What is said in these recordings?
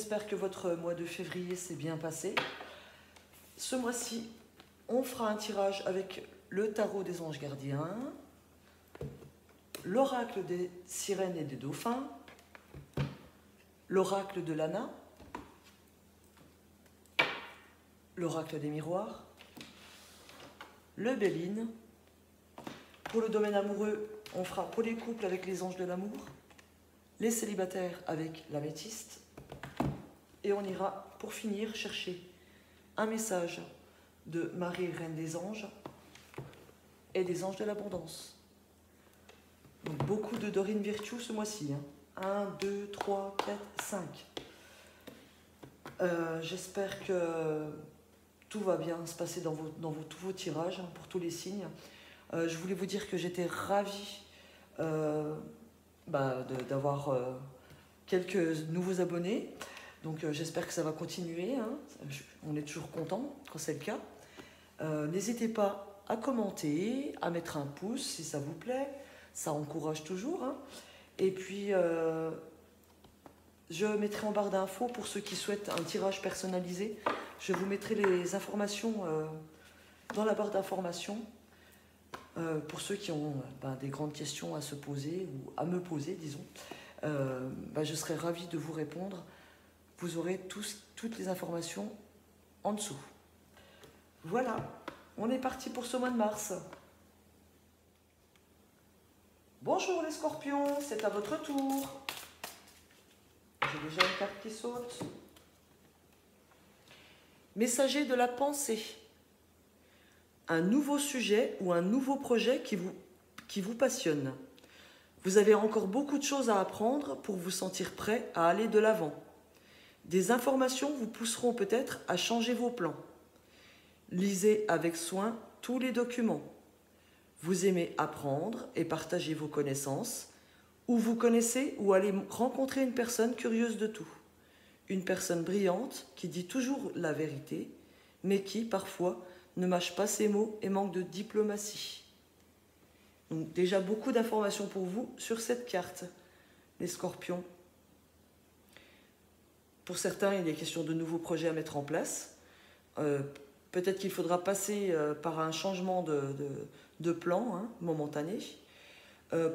j'espère que votre mois de février s'est bien passé. Ce mois-ci, on fera un tirage avec le tarot des anges gardiens, l'oracle des sirènes et des dauphins, l'oracle de l'Anna, l'oracle des miroirs, le Béline. Pour le domaine amoureux, on fera pour les couples avec les anges de l'amour, les célibataires avec l'améthyste, et on ira pour finir chercher un message de Marie, Reine des Anges, et des Anges de l'Abondance. Donc beaucoup de Dorine Virtue ce mois-ci. 1, 2, 3, 4, 5. J'espère que tout va bien se passer dans tous vos tirages, pour tous les signes. Je voulais vous dire que j'étais ravie d'avoir quelques nouveaux abonnés. Donc j'espère que ça va continuer. On est toujours content quand c'est le cas. N'hésitez pas à commenter, à mettre un pouce si ça vous plaît. Ça encourage toujours. Et puis, je mettrai en barre d'infos pour ceux qui souhaitent un tirage personnalisé. Je vous mettrai les informations dans la barre d'informations pour ceux qui ont des grandes questions à se poser ou à me poser, disons. Je serai ravie de vous répondre. Vous aurez toutes les informations en dessous. Voilà, on est parti pour ce mois de mars. Bonjour les scorpions, c'est à votre tour. J'ai déjà une carte qui saute. Messager de la pensée. Un nouveau sujet ou un nouveau projet qui vous passionne. Vous avez encore beaucoup de choses à apprendre pour vous sentir prêt à aller de l'avant. Des informations vous pousseront peut-être à changer vos plans. Lisez avec soin tous les documents. Vous aimez apprendre et partager vos connaissances, ou vous connaissez ou allez rencontrer une personne curieuse de tout. Une personne brillante qui dit toujours la vérité, mais qui, parfois, ne mâche pas ses mots et manque de diplomatie. Donc déjà beaucoup d'informations pour vous sur cette carte, les scorpions. Pour certains, il est question de nouveaux projets à mettre en place. Peut-être qu'il faudra passer par un changement de plan momentané.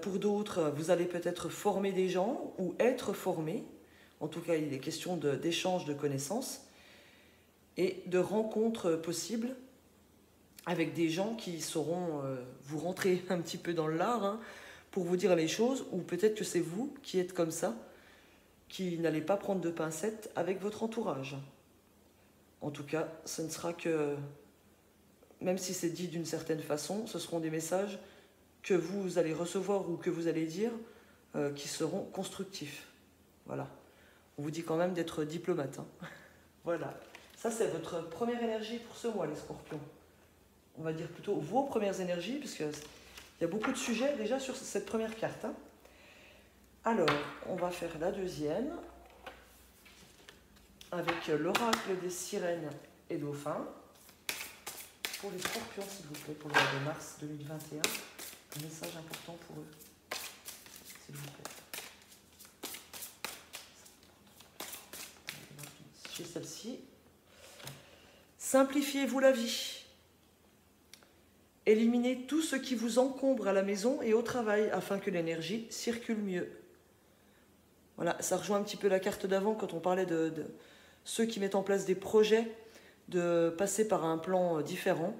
Pour d'autres, vous allez peut-être former des gens ou être formés. En tout cas, il est question d'échange de connaissances et de rencontres possibles avec des gens qui sauront vous rentrer un petit peu dans l'art pour vous dire les choses, ou peut-être que c'est vous qui êtes comme ça, qui n'allez pas prendre de pincettes avec votre entourage. En tout cas, ce ne sera que, même si c'est dit d'une certaine façon, ce seront des messages que vous allez recevoir ou que vous allez dire qui seront constructifs. Voilà. On vous dit quand même d'être diplomate. Voilà. Ça, c'est votre première énergie pour ce mois, les scorpions. On va dire plutôt vos premières énergies, puisqu'il y a beaucoup de sujets déjà sur cette première carte. Alors, on va faire la deuxième, avec l'oracle des sirènes et dauphins. Pour les scorpions, s'il vous plaît, pour le mois de mars 2021, un message important pour eux, s'il vous plaît. Chez celle-ci, simplifiez-vous la vie. Éliminez tout ce qui vous encombre à la maison et au travail afin que l'énergie circule mieux. Voilà, ça rejoint un petit peu la carte d'avant quand on parlait de ceux qui mettent en place des projets, de passer par un plan différent.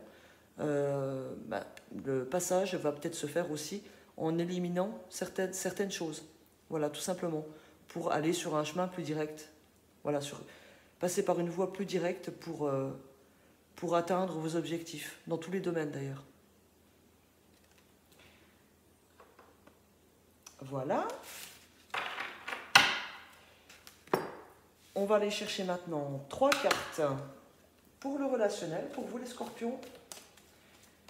Le passage va peut-être se faire aussi en éliminant certaines choses. Voilà, tout simplement, pour aller sur un chemin plus direct. Voilà, passer par une voie plus directe pour atteindre vos objectifs, dans tous les domaines d'ailleurs. Voilà. On va aller chercher maintenant 3 cartes pour le relationnel, pour vous les scorpions.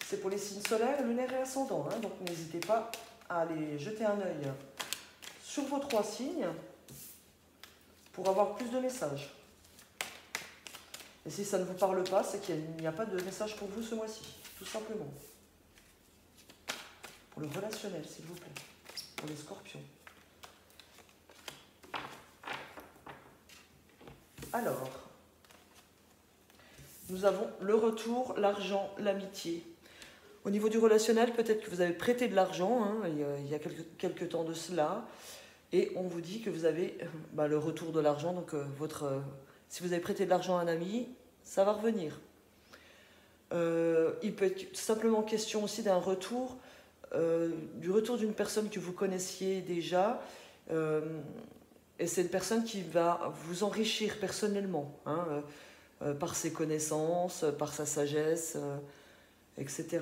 C'est pour les signes solaires, lunaires et ascendants, donc n'hésitez pas à aller jeter un œil sur vos 3 signes pour avoir plus de messages. Et si ça ne vous parle pas, c'est qu'il n'y a pas de message pour vous ce mois-ci, tout simplement. Pour le relationnel, s'il vous plaît, pour les scorpions. Alors, nous avons le retour, l'argent, l'amitié. Au niveau du relationnel, peut-être que vous avez prêté de l'argent, hein, il y a quelques temps de cela, et on vous dit que vous avez le retour de l'argent. Donc, si vous avez prêté de l'argent à un ami, ça va revenir. Il peut être simplement question aussi d'un retour, du retour d'une personne que vous connaissiez déjà, et c'est une personne qui va vous enrichir personnellement, hein, par ses connaissances, par sa sagesse, etc.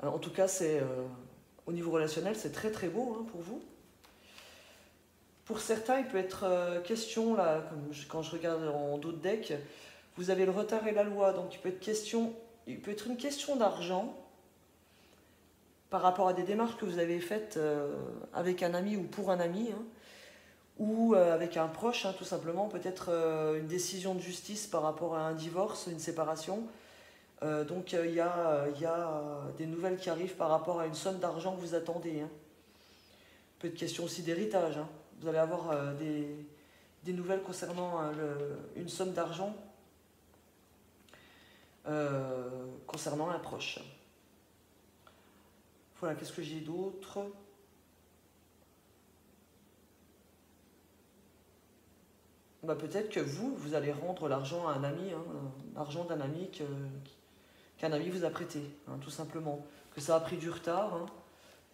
En tout cas, au niveau relationnel, c'est très très beau, hein, pour vous. Pour certains, il peut être question, là, quand je regarde en dos de deck, vous avez le retard et la loi, donc il peut être une question d'argent par rapport à des démarches que vous avez faites avec un ami ou pour un ami, hein, ou avec un proche, hein, tout simplement, peut-être une décision de justice par rapport à un divorce, une séparation. Donc il y a des nouvelles qui arrivent par rapport à une somme d'argent que vous attendez, hein. Il peut être question aussi d'héritage, hein. Vous allez avoir des nouvelles concernant une somme d'argent concernant un proche. Voilà, qu'est-ce que j'ai d'autre? Peut-être que vous allez rendre l'argent à un ami, hein, l'argent d'un ami qu'un ami vous a prêté, hein, tout simplement. Que ça a pris du retard, hein,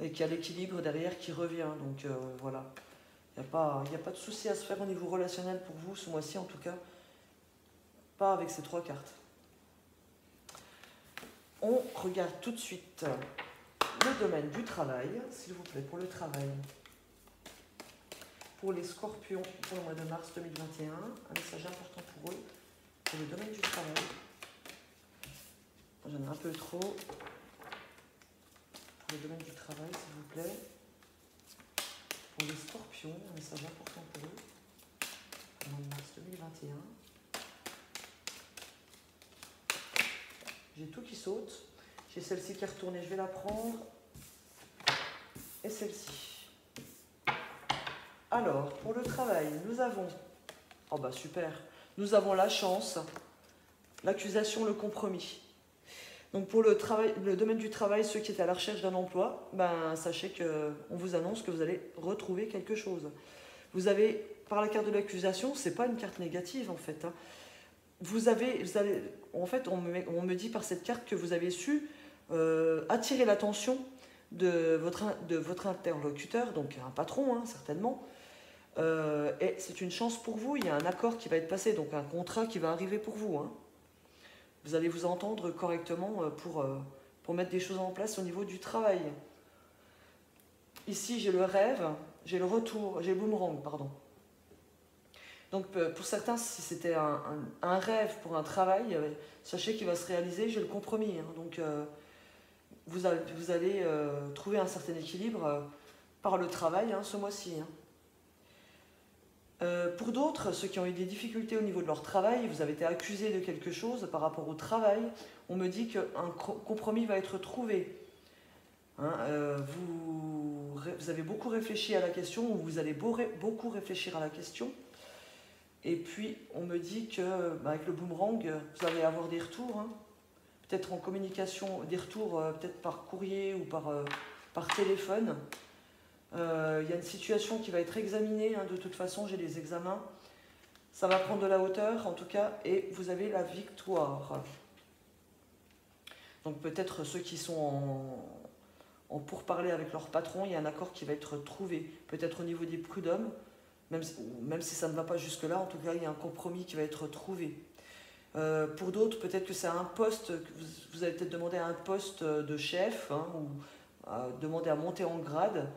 et qu'il y a l'équilibre derrière qui revient. Donc voilà, il n'y a pas de souci à se faire au niveau relationnel pour vous ce mois-ci, en tout cas. Pas avec ces 3 cartes. On regarde tout de suite le domaine du travail, s'il vous plaît, pour le travail. Pour les scorpions, pour le mois de mars 2021, un message important pour eux, pour le domaine du travail. J'en ai un peu trop. Pour le domaine du travail, s'il vous plaît. Pour les scorpions, un message important pour eux, pour le mois de mars 2021. J'ai tout qui saute. J'ai celle-ci qui est retournée, je vais la prendre. Et celle-ci. Alors, pour le travail, nous avons... Oh bah super. Nous avons la chance, l'accusation, le compromis. Donc pour le domaine du travail, ceux qui étaient à la recherche d'un emploi, sachez qu'on vous annonce que vous allez retrouver quelque chose. Vous avez, par la carte de l'accusation, c'est pas une carte négative en fait, hein. En fait, on me dit par cette carte que vous avez su attirer l'attention de votre interlocuteur, donc un patron, hein, certainement. Et c'est une chance pour vous, il y a un accord qui va être passé, donc un contrat qui va arriver pour vous, hein. Vous allez vous entendre correctement pour mettre des choses en place au niveau du travail. Ici, j'ai le rêve, j'ai le retour, j'ai le boomerang, pardon. Donc pour certains, si c'était un rêve pour un travail, sachez qu'il va se réaliser, j'ai le compromis, hein. Donc vous allez trouver un certain équilibre par le travail, hein, ce mois-ci, hein. Pour d'autres, ceux qui ont eu des difficultés au niveau de leur travail, vous avez été accusé de quelque chose par rapport au travail, on me dit qu'un compromis va être trouvé, hein. Vous avez beaucoup réfléchi à la question, ou vous allez beaucoup réfléchir à la question. Et puis, on me dit qu'avec le boomerang, vous allez avoir des retours, hein. Peut-être en communication, des retours peut-être par courrier ou par téléphone. Il y a une situation qui va être examinée, hein, de toute façon, j'ai les examens. Ça va prendre de la hauteur, en tout cas, et vous avez la victoire. Donc peut-être ceux qui sont en pourparlers avec leur patron, il y a un accord qui va être trouvé. Peut-être au niveau des prud'hommes, même si ça ne va pas jusque-là, en tout cas, il y a un compromis qui va être trouvé. Pour d'autres, peut-être que c'est un poste, vous avez peut-être demandé à un poste de chef, hein, ou demander à monter en grade.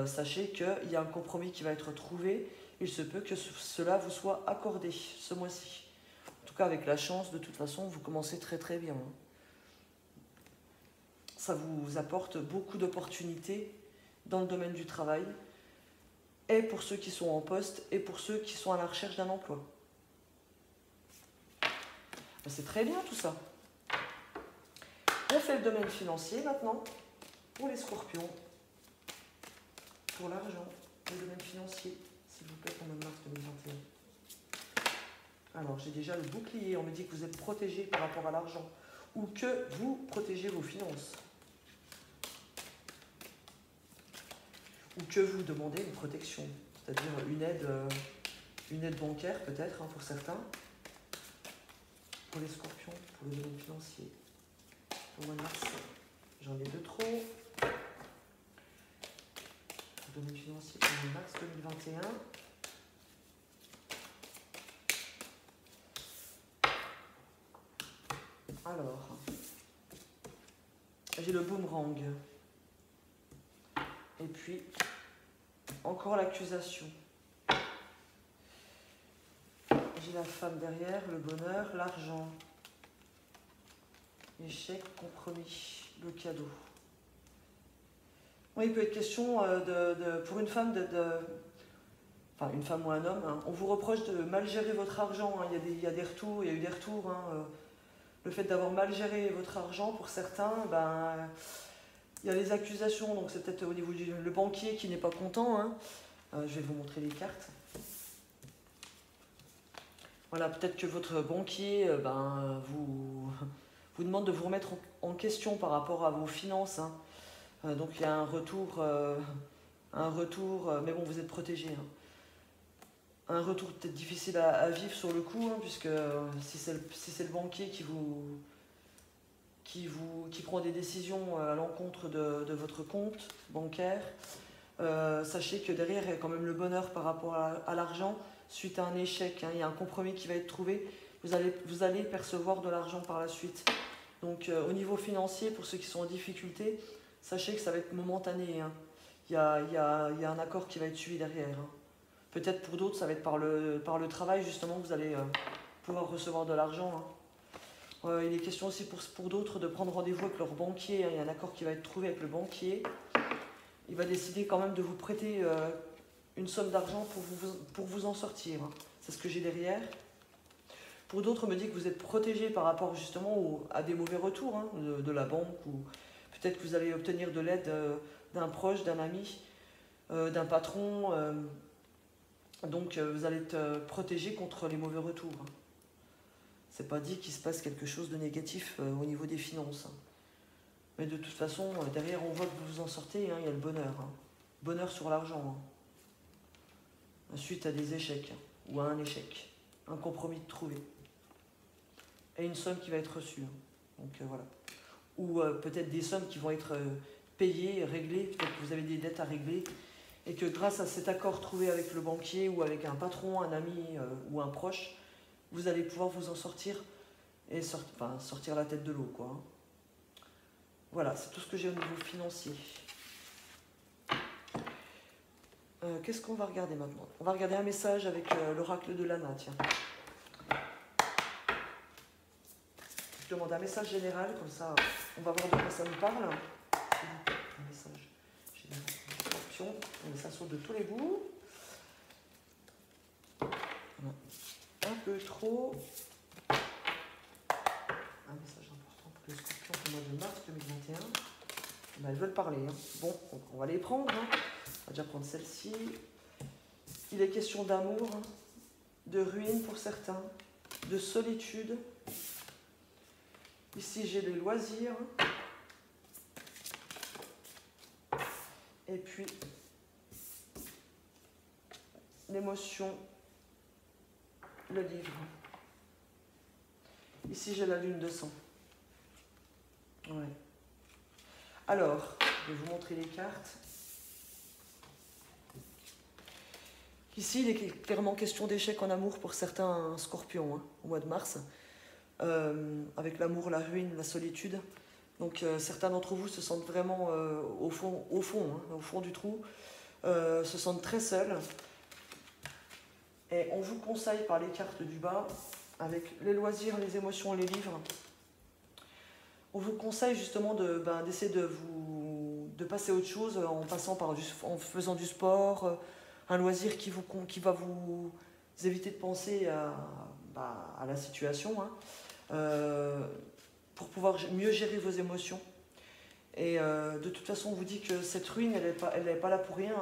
Sachez qu'il y a un compromis qui va être trouvé. Il se peut que cela vous soit accordé ce mois-ci. En tout cas, avec la chance, de toute façon, vous commencez très très bien, hein. Ça vous apporte beaucoup d'opportunités dans le domaine du travail, et pour ceux qui sont en poste, et pour ceux qui sont à la recherche d'un emploi. C'est très bien tout ça. On fait le domaine financier maintenant, pour les scorpions. Pour l'argent, le domaine financier, s'il vous plaît, pour le mois de mars 2021. Alors, j'ai déjà le bouclier. On me dit que vous êtes protégé par rapport à l'argent ou que vous protégez vos finances. Ou que vous demandez une protection, c'est-à-dire une aide bancaire peut-être pour certains. Pour les scorpions, pour le domaine financier. Pour le mois de mars, j'en ai deux trop. Pour le domaine financier, pour le mois de mars 2021. Alors, j'ai le boomerang. Et puis, encore l'accusation. J'ai la femme derrière, le bonheur, l'argent. Échec, compromis, le cadeau. Oui, il peut être question pour une femme enfin, une femme ou un homme, on vous reproche de mal gérer votre argent. Il y a des retours, il y a eu des retours. Le fait d'avoir mal géré votre argent, pour certains, il y a les accusations. Donc c'est peut-être au niveau le banquier qui n'est pas content. Je vais vous montrer les cartes. Voilà, peut-être que votre banquier vous demande de vous remettre en question par rapport à vos finances. Donc il y a un retour, mais bon, vous êtes protégé. Un retour peut-être difficile à vivre sur le coup, puisque si c'est le banquier qui prend des décisions à l'encontre de votre compte bancaire, sachez que derrière, il y a quand même le bonheur par rapport à l'argent. Suite à un échec, il y a un compromis qui va être trouvé, vous allez percevoir de l'argent par la suite. Donc au niveau financier, pour ceux qui sont en difficulté, sachez que ça va être momentané. Il y a un accord qui va être suivi derrière. Peut-être pour d'autres, ça va être par le travail justement que vous allez pouvoir recevoir de l'argent. Il est question aussi pour d'autres de prendre rendez-vous avec leur banquier. Il y a un accord qui va être trouvé avec le banquier. Il va décider quand même de vous prêter une somme d'argent pour vous en sortir. C'est ce que j'ai derrière. Pour d'autres, on me dit que vous êtes protégé par rapport justement à des mauvais retours de la banque, ou peut-être que vous allez obtenir de l'aide d'un proche, d'un ami, d'un patron. Donc vous allez être protégé contre les mauvais retours. C'est pas dit qu'il se passe quelque chose de négatif au niveau des finances. Mais de toute façon, derrière, on voit que vous vous en sortez, il y a le bonheur. Bonheur sur l'argent. Suite à des échecs, ou à un échec. Un compromis de trouver. Et une somme qui va être reçue. Donc voilà. Ou peut-être des sommes qui vont être payées, réglées. Peut-être que vous avez des dettes à régler. Et que grâce à cet accord trouvé avec le banquier, ou avec un patron, un ami, ou un proche, vous allez pouvoir vous en sortir et sortir la tête de l'eau, quoi. Voilà, c'est tout ce que j'ai au niveau financier. Qu'est-ce qu'on va regarder maintenant? On va regarder un message avec l'oracle de Lana, tiens. Je demande un message général, comme ça on va voir de quoi ça nous parle. Un message général. Scorpion, ça saute de tous les bouts. Un peu trop. Un message important pour les scorpions pour le mois de mars 2021. Elles veulent parler. Bon, on va les prendre. On va déjà prendre celle-ci. Il est question d'amour, de ruine pour certains, de solitude. Ici, j'ai les loisirs. Et puis, l'émotion, le livre. Ici, j'ai la lune de sang. Ouais. Alors, je vais vous montrer les cartes. Ici, il est clairement question d'échec en amour pour certains scorpions au mois de mars. Avec l'amour, la ruine, la solitude. Donc certains d'entre vous se sentent vraiment au fond du trou, se sentent très seuls. Et on vous conseille par les cartes du bas, avec les loisirs, les émotions, les livres, on vous conseille justement d'essayer de passer à autre chose en faisant du sport, un loisir qui va vous éviter de penser à la situation, pour pouvoir mieux gérer vos émotions. Et de toute façon, on vous dit que cette ruine, elle n'est pas là pour rien.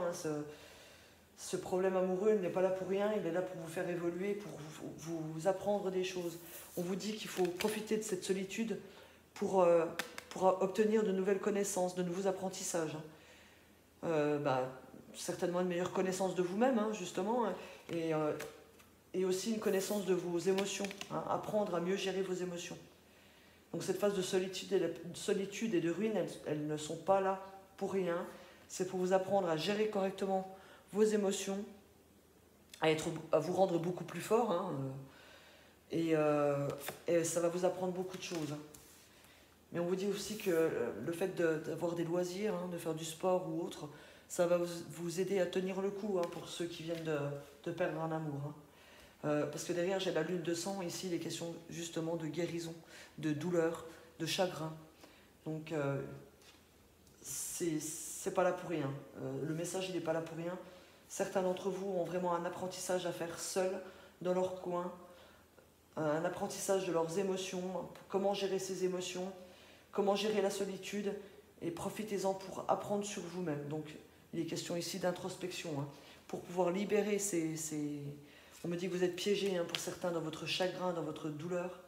ce problème amoureux n'est pas là pour rien, il est là pour vous faire évoluer, pour vous apprendre des choses. On vous dit qu'il faut profiter de cette solitude pour obtenir de nouvelles connaissances, de nouveaux apprentissages. Certainement une meilleure connaissance de vous-même, hein, justement, hein, et aussi une connaissance de vos émotions, hein, apprendre à mieux gérer vos émotions. Donc cette phase de solitude et de ruine, elles ne sont pas là pour rien. C'est pour vous apprendre à gérer correctement vos émotions, à vous rendre beaucoup plus fort, hein, et ça va vous apprendre beaucoup de choses. Hein. Mais on vous dit aussi que le fait d'avoir des loisirs, hein, de faire du sport ou autre, ça va vous aider à tenir le coup, hein, pour ceux qui viennent de perdre un amour. Hein. Parce que derrière, j'ai la lune de sang, ici, il est question justement de guérison, de douleur, de chagrin. Donc, c'est pas là pour rien. Le message, il n'est pas là pour rien. Certains d'entre vous ont vraiment un apprentissage à faire seuls, dans leur coin, un apprentissage de leurs émotions, comment gérer ces émotions, comment gérer la solitude, et profitez-en pour apprendre sur vous-même. Donc, il est question ici d'introspection, hein, pour pouvoir libérer On me dit que vous êtes piégés, hein, pour certains, dans votre chagrin, dans votre douleur.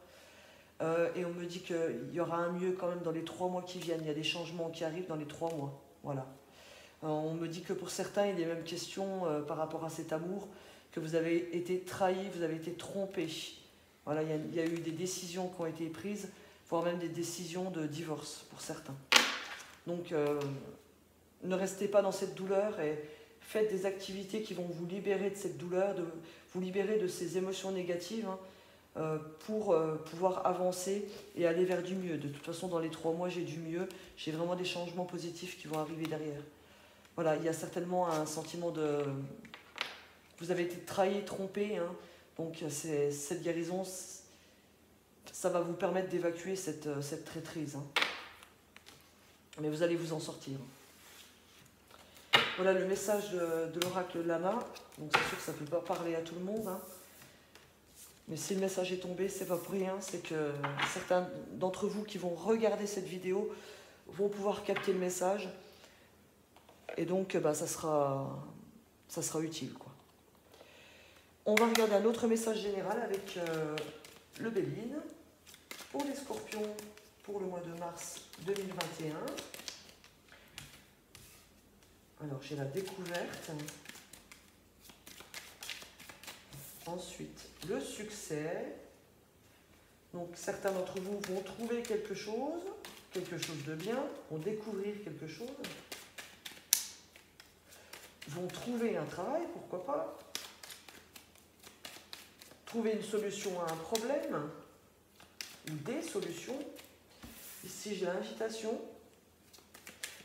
Et on me dit qu'il y aura un mieux quand même dans les 3 mois qui viennent. Il y a des changements qui arrivent dans les 3 mois. Voilà. On me dit que pour certains, il est même question, par rapport à cet amour, que vous avez été trahis, vous avez été trompés. Voilà, il y a eu des décisions qui ont été prises, voire même des décisions de divorce pour certains. Donc, ne restez pas dans cette douleur et faites des activités qui vont vous libérer de cette douleur, vous libérer de ces émotions négatives, hein, pour pouvoir avancer et aller vers du mieux. De toute façon, dans les 3 mois, j'ai du mieux. J'ai vraiment des changements positifs qui vont arriver derrière. Voilà, il y a certainement un sentiment de... Vous avez été trahi, trompé, hein, donc cette guérison, ça va vous permettre d'évacuer cette traîtrise. Hein. Mais vous allez vous en sortir. Voilà le message de l'oracle Lama. Donc c'est sûr que ça ne peut pas parler à tout le monde. Hein. Mais si le message est tombé, c'est pas pour rien. C'est que certains d'entre vous qui vont regarder cette vidéo vont pouvoir capter le message. Et donc ça sera utile, quoi. On va regarder un autre message général avec le Béline pour les Scorpions pour le mois de mars 2021. Alors, j'ai la découverte. Ensuite, le succès. Donc, certains d'entre vous vont trouver quelque chose de bien, vont découvrir quelque chose, vont trouver un travail, pourquoi pas, trouver une solution à un problème, ou des solutions. Ici, j'ai l'invitation.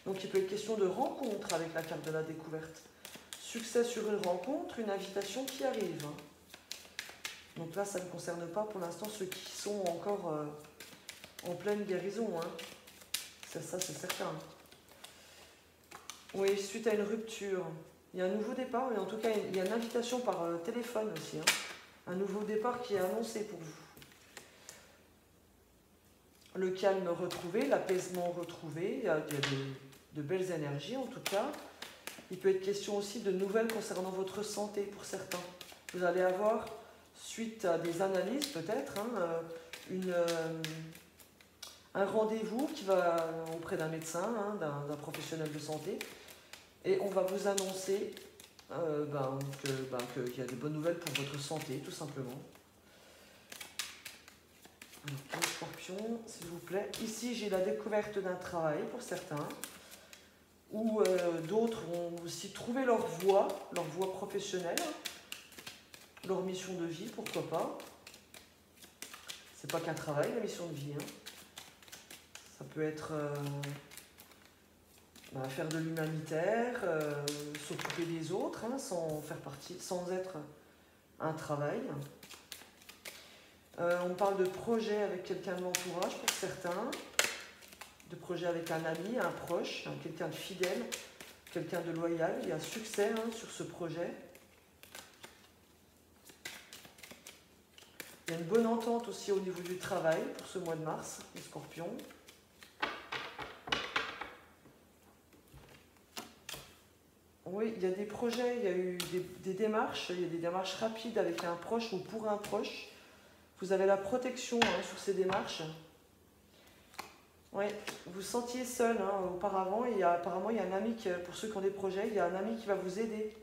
Donc, il peut être question de rencontre avec la carte de la découverte. Succès sur une rencontre, une invitation qui arrive. Donc là, ça ne concerne pas pour l'instant ceux qui sont encore en pleine guérison. Hein. Ça, c'est certain. Oui, suite à une rupture. Il y a un nouveau départ, mais en tout cas, il y a une invitation par téléphone aussi. Hein. Un nouveau départ qui est annoncé pour vous. Le calme retrouvé, l'apaisement retrouvé, il y a de belles énergies en tout cas. Il peut être question aussi de nouvelles concernant votre santé pour certains. Vous allez avoir, suite à des analyses peut-être, hein, un rendez-vous qui va auprès d'un médecin, hein, d'un professionnel de santé, et on va vous annoncer qu'il y a de bonnes nouvelles pour votre santé, tout simplement. Alors, Scorpion, s'il vous plaît. Ici, j'ai la découverte d'un travail pour certains, ou d'autres vont aussi trouver leur voie professionnelle, leur mission de vie, pourquoi pas. C'est pas qu'un travail, la mission de vie. Hein. Ça peut être faire de l'humanitaire, s'occuper des autres, hein, sans être un travail. On parle de projet avec quelqu'un de l'entourage pour certains, de projet avec un ami, un proche, hein, quelqu'un de fidèle, quelqu'un de loyal. Il y a succès, hein, sur ce projet. Il y a une bonne entente aussi au niveau du travail pour ce mois de mars, les Scorpions. Oui, il y a des projets, il y a eu des démarches, il y a des démarches rapides avec un proche ou pour un proche. Vous avez la protection sur ces démarches. Oui, vous vous sentiez seul auparavant, et apparemment il y a un ami, pour ceux qui ont des projets, il y a un ami qui va vous aider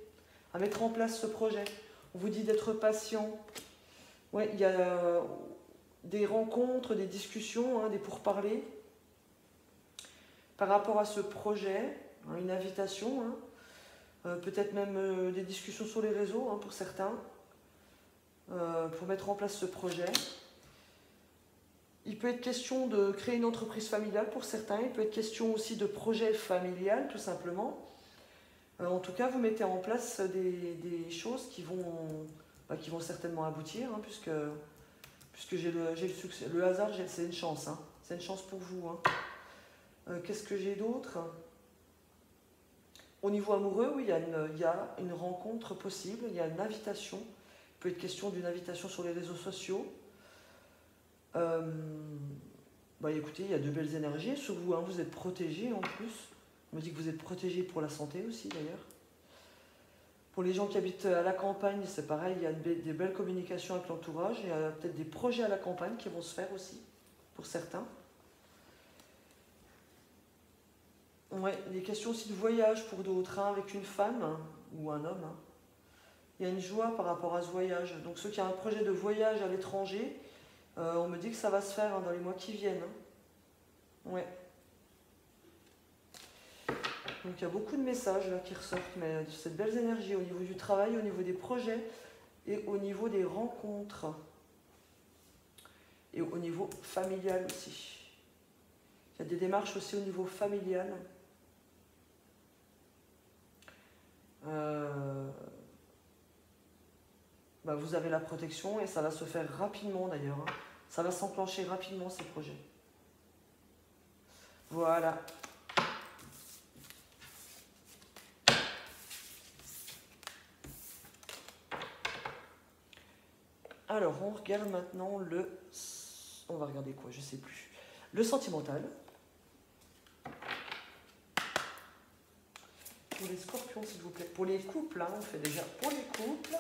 à mettre en place ce projet. On vous dit d'être patient. Oui, il y a des rencontres, des discussions, des pourparlers par rapport à ce projet, une invitation, peut-être même des discussions sur les réseaux pour certains, pour mettre en place ce projet. Il peut être question de créer une entreprise familiale pour certains, il peut être question aussi de projet familial tout simplement. En tout cas, vous mettez en place des choses qui vont certainement aboutir, puisque j'ai le succès. Le hasard, c'est une chance, c'est une chance pour vous. Qu'est-ce que j'ai d'autre? Au niveau amoureux, oui, il y a une rencontre possible, il y a une invitation. Il peut être question d'une invitation sur les réseaux sociaux. Écoutez, il y a de belles énergies sur vous, vous êtes protégés en plus. On me dit que vous êtes protégés pour la santé aussi d'ailleurs. Pour les gens qui habitent à la campagne, c'est pareil, il y a des belles communications avec l'entourage. Il y a peut-être des projets à la campagne qui vont se faire aussi, pour certains. Ouais, il est question aussi de voyage pour d'autres, avec une femme ou un homme. Il y a une joie par rapport à ce voyage. Donc ceux qui ont un projet de voyage à l'étranger, on me dit que ça va se faire dans les mois qui viennent. Ouais. Donc il y a beaucoup de messages là qui ressortent, mais cette belle énergie au niveau du travail, au niveau des projets et au niveau des rencontres. Et au niveau familial aussi. Il y a des démarches aussi au niveau familial. Vous avez la protection et ça va se faire rapidement d'ailleurs. Ça va s'enclencher rapidement ces projets. Voilà. Alors, on regarde maintenant on va regarder quoi, je sais plus. Le sentimental. Pour les scorpions, s'il vous plaît. Pour les couples, on fait déjà pour les couples.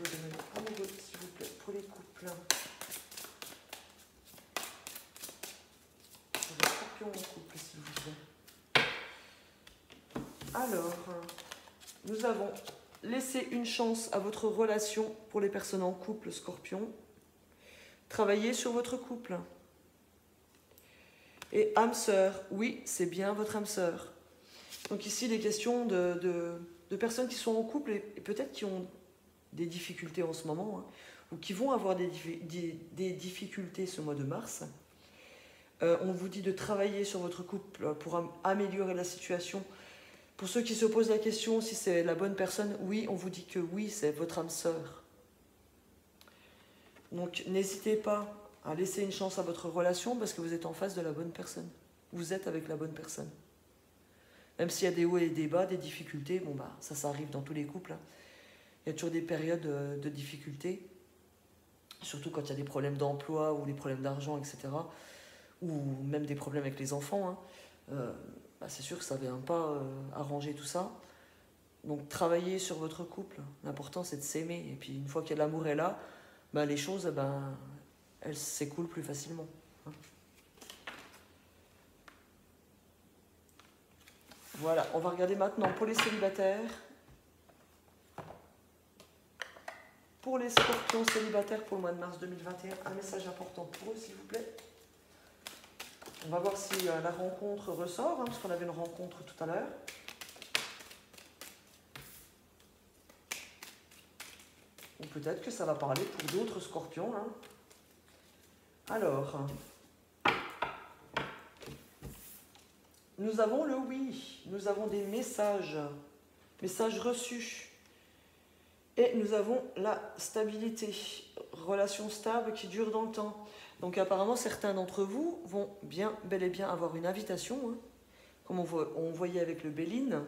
S'il vous plaît, pour les couples. Pour les scorpions en couple, s'il vous plaît. Alors, nous avons laissé une chance à votre relation pour les personnes en couple, scorpion. Travaillez sur votre couple. Et âme sœur, oui, c'est bien votre âme sœur. Donc ici, des questions de personnes qui sont en couple et peut-être qui ont des difficultés en ce moment, ou qui vont avoir des difficultés ce mois de mars. On vous dit de travailler sur votre couple pour améliorer la situation. Pour ceux qui se posent la question si c'est la bonne personne, oui, on vous dit que oui, c'est votre âme sœur. Donc n'hésitez pas à laisser une chance à votre relation parce que vous êtes en face de la bonne personne. Vous êtes avec la bonne personne. Même s'il y a des hauts et des bas, des difficultés, ça arrive dans tous les couples. Il y a toujours des périodes de difficultés, surtout quand il y a des problèmes d'emploi ou des problèmes d'argent, etc. Ou même des problèmes avec les enfants. C'est sûr que ça ne vient pas arranger tout ça. Donc travaillez sur votre couple. L'important c'est de s'aimer. Et puis une fois que l'amour est là, les choses elles s'écoulent plus facilement. Voilà, on va regarder maintenant pour les célibataires. Pour les scorpions célibataires pour le mois de mars 2021, un message important pour eux, s'il vous plaît. On va voir si la rencontre ressort, parce qu'on avait une rencontre tout à l'heure. Ou peut-être que ça va parler pour d'autres scorpions. Alors, nous avons le oui, nous avons des messages reçus. Et nous avons la stabilité, relation stable qui dure dans le temps. Donc apparemment, certains d'entre vous vont bel et bien avoir une invitation, comme on voyait avec le Béline.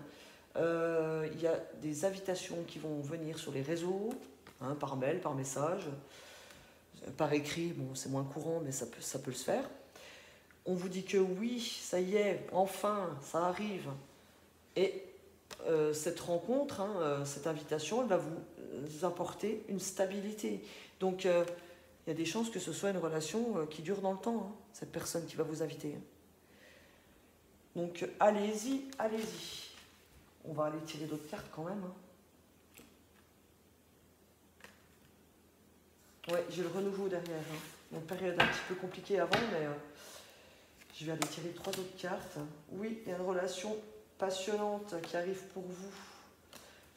Il y a des invitations qui vont venir sur les réseaux, par mail, par message, par écrit. Bon, c'est moins courant, mais ça peut se faire. On vous dit que oui, ça y est, enfin, ça arrive. Et cette rencontre, hein, cette invitation, elle va vous apporter une stabilité. Donc, il y a des chances que ce soit une relation qui dure dans le temps, hein, cette personne qui va vous inviter. Donc, allez-y, allez-y. On va aller tirer d'autres cartes quand même. Hein. Ouais, j'ai le renouveau derrière. Hein. Une période un petit peu compliquée avant, mais je vais aller tirer 3 autres cartes. Oui, il y a une relation passionnante qui arrive pour vous.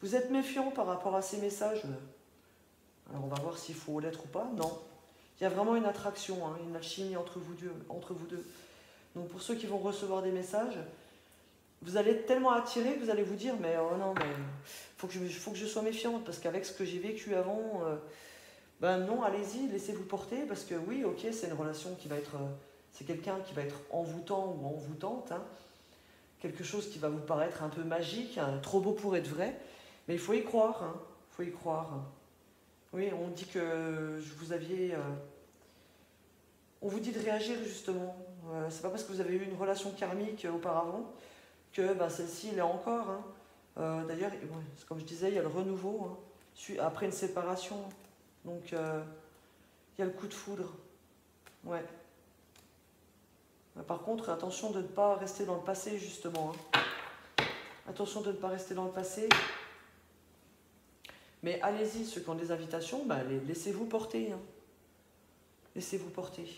Vous êtes méfiant par rapport à ces messages. Alors on va voir s'il faut l'être ou pas. Non. Il y a vraiment une attraction, hein, une alchimie entre vous deux. Donc pour ceux qui vont recevoir des messages, vous allez être tellement attiré que vous allez vous dire mais oh non, mais faut que je sois méfiante parce qu'avec ce que j'ai vécu avant, ben non, allez-y, laissez-vous porter parce que oui, ok, c'est une relation qui va être, c'est quelqu'un qui va être envoûtant ou envoûtante, hein, quelque chose qui va vous paraître un peu magique, hein, trop beau pour être vrai, mais il faut y croire, hein, faut y croire. Oui, on dit que vous aviez, on vous dit de réagir justement. C'est pas parce que vous avez eu une relation karmique auparavant que ben, celle-ci l'est encore. Hein. D'ailleurs, comme je disais, il y a le renouveau hein, après une séparation. Donc, il y a le coup de foudre. Ouais. Par contre, attention de ne pas rester dans le passé, justement. Hein. Attention de ne pas rester dans le passé. Mais allez-y, ceux qui ont des invitations, ben, laissez-vous porter. Hein. Laissez-vous porter.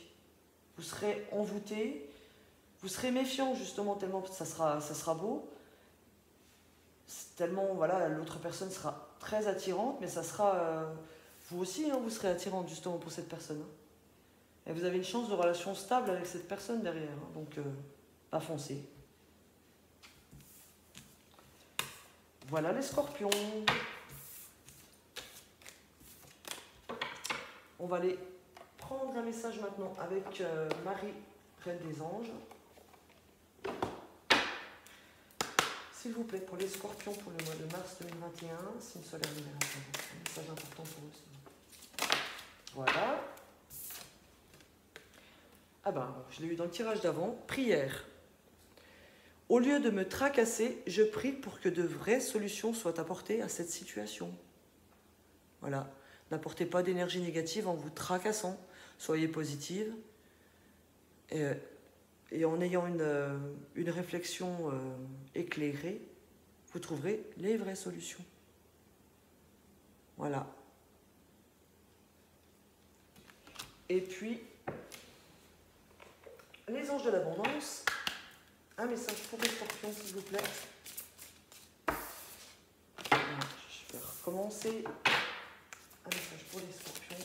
Vous serez envoûté, vous serez méfiant, justement, tellement ça sera beau. Tellement, voilà, l'autre personne sera très attirante, mais ça sera... vous aussi, hein, vous serez attirante, justement, pour cette personne. Hein. Et vous avez une chance de relation stable avec cette personne derrière. Hein, donc, pas foncer. Voilà les scorpions. On va aller prendre un message maintenant avec Marie, Reine des Anges. S'il vous plaît, pour les scorpions pour le mois de mars 2021, signe solaire numéro 5. Un message important pour eux. Voilà. Ah ben, je l'ai eu dans le tirage d'avant. Prière. Au lieu de me tracasser, je prie pour que de vraies solutions soient apportées à cette situation. Voilà. N'apportez pas d'énergie négative en vous tracassant. Soyez positive. Et en ayant une réflexion éclairée, vous trouverez les vraies solutions. Voilà. Et puis, les anges de l'abondance, un message pour les scorpions, s'il vous plaît. Je vais recommencer. Un message pour les scorpions.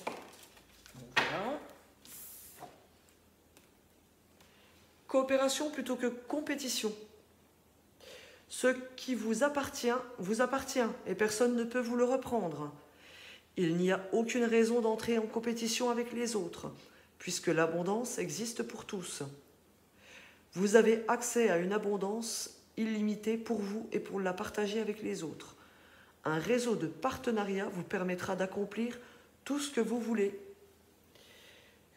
Donc, voilà. Coopération plutôt que compétition. Ce qui vous appartient et personne ne peut vous le reprendre. Il n'y a aucune raison d'entrer en compétition avec les autres, puisque l'abondance existe pour tous. Vous avez accès à une abondance illimitée pour vous et pour la partager avec les autres. Un réseau de partenariats vous permettra d'accomplir tout ce que vous voulez.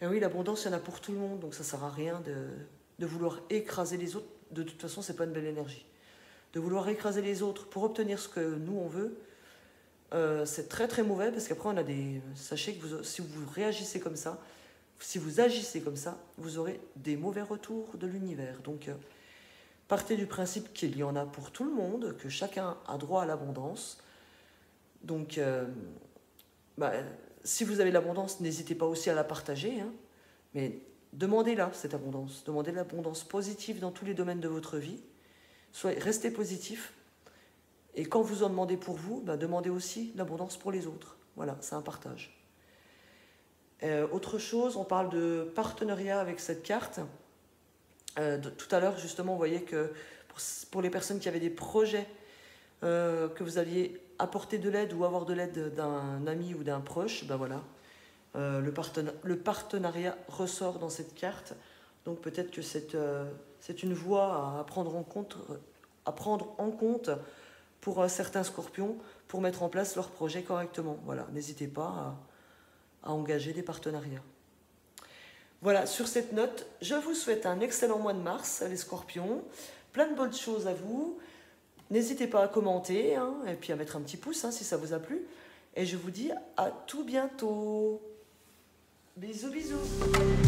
Et oui, l'abondance, il y en a pour tout le monde, donc ça ne sert à rien de vouloir écraser les autres. De toute façon, ce n'est pas une belle énergie. De vouloir écraser les autres pour obtenir ce que nous, on veut, c'est très très mauvais, parce qu'après, on a des... Sachez que si vous réagissez comme ça, si vous agissez comme ça, vous aurez des mauvais retours de l'univers. Donc, partez du principe qu'il y en a pour tout le monde, que chacun a droit à l'abondance. Donc, si vous avez l'abondance, n'hésitez pas aussi à la partager, hein, mais demandez-la, cette abondance. Demandez l'abondance positive dans tous les domaines de votre vie. Restez positif. Et quand vous en demandez pour vous, demandez aussi l'abondance pour les autres. Voilà, c'est un partage. Autre chose, on parle de partenariat avec cette carte. Tout à l'heure, justement, vous voyez que pour les personnes qui avaient des projets, que vous alliez apporter de l'aide ou avoir de l'aide d'un ami ou d'un proche, voilà. Le partenariat ressort dans cette carte. Donc peut-être que c'est une voie à prendre en compte pour certains scorpions pour mettre en place leur projet correctement. Voilà, n'hésitez pas à engager des partenariats. Voilà, sur cette note, je vous souhaite un excellent mois de mars, les scorpions. Plein de bonnes choses à vous. N'hésitez pas à commenter hein, et puis à mettre un petit pouce hein, si ça vous a plu. Et je vous dis à tout bientôt. Bisous, bisous.